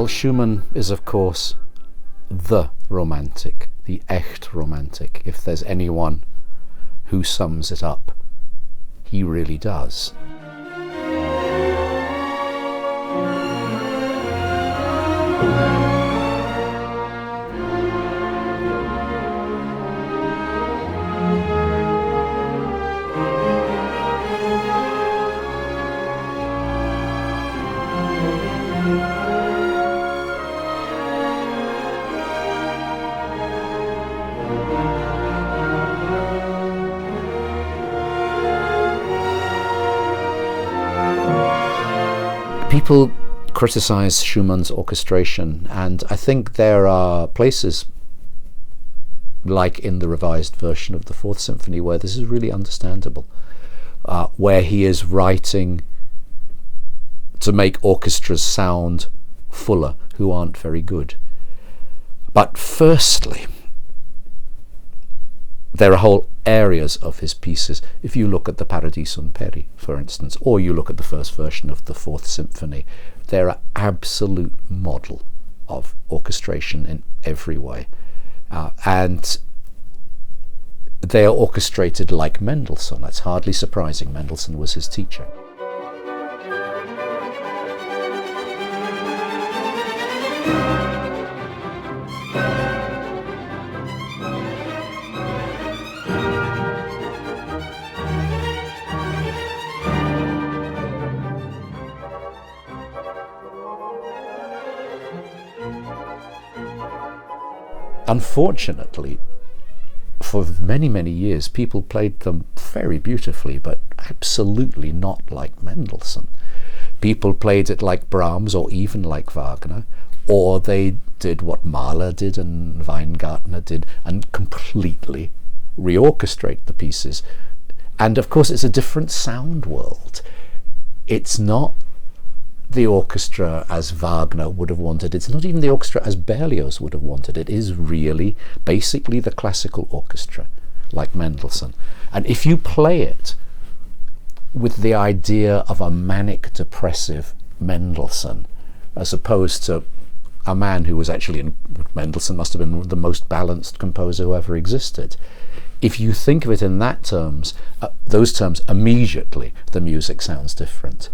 Schumann is, of course, the romantic, the echt romantic. If there's anyone who sums it up, he really does. People criticize Schumann's orchestration, and I think there are places, like in the revised version of the Fourth Symphony, where this is really understandable, where he is writing to make orchestras sound fuller, who aren't very good. But firstly, there are whole areas of his pieces. If you look at the Paradiso und Peri, for instance, or you look at the first version of the Fourth Symphony, they're an absolute model of orchestration in every way. And they are orchestrated like Mendelssohn. That's hardly surprising. Mendelssohn was his teacher. Unfortunately, for many, many years, people played them very beautifully, but absolutely not like Mendelssohn. People played it like Brahms or even like Wagner, or they did what Mahler did and Weingartner did and completely reorchestrate the pieces. And of course, it's a different sound world. It's not the orchestra as Wagner would have wanted. It's not even the orchestra as Berlioz would have wanted. It is really basically the classical orchestra, like Mendelssohn. And if you play it with the idea of a manic depressive Mendelssohn, as opposed to a man who was actually, Mendelssohn must have been the most balanced composer who ever existed. If you think of it in that terms, those terms, immediately the music sounds different.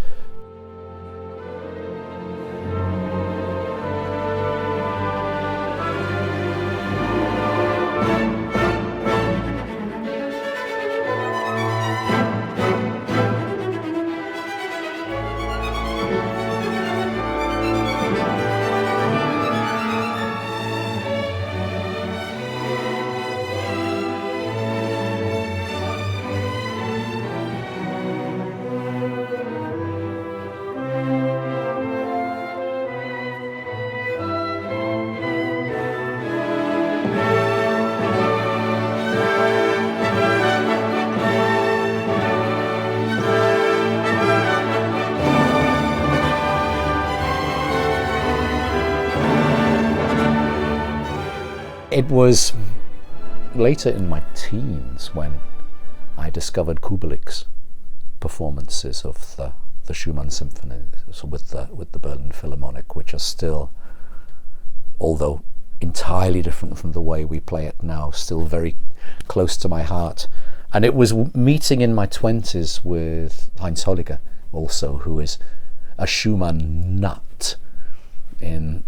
It was later in my teens when I discovered Kubelik's performances of the Schumann Symphonies with the Berlin Philharmonic, which are still, although entirely different from the way we play it now, still very close to my heart. And it was meeting in my 20s with Heinz Holliger also, who is a Schumann nut in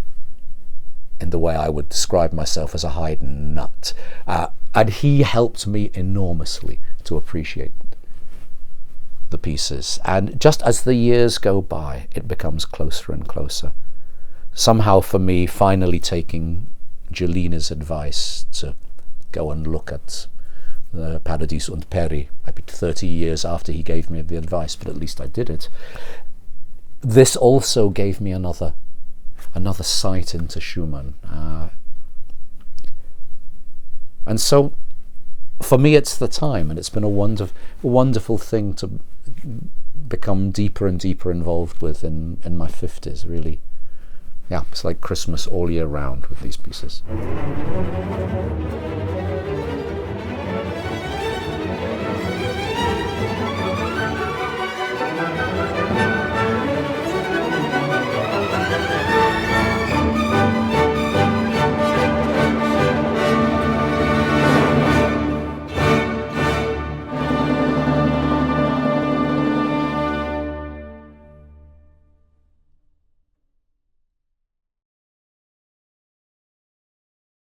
the way I would describe myself as a Haydn nut. And he helped me enormously to appreciate the pieces. And just as the years go by, it becomes closer and closer. Somehow for me, finally taking Giulina's advice to go and look at the Paradiso und Peri, maybe 30 years after he gave me the advice, but at least I did it. This also gave me another sight into Schumann. And so for me it's the time, and it's been a wonderful thing to become deeper and deeper involved with in my 50s, really. Yeah, it's like Christmas all year round with these pieces.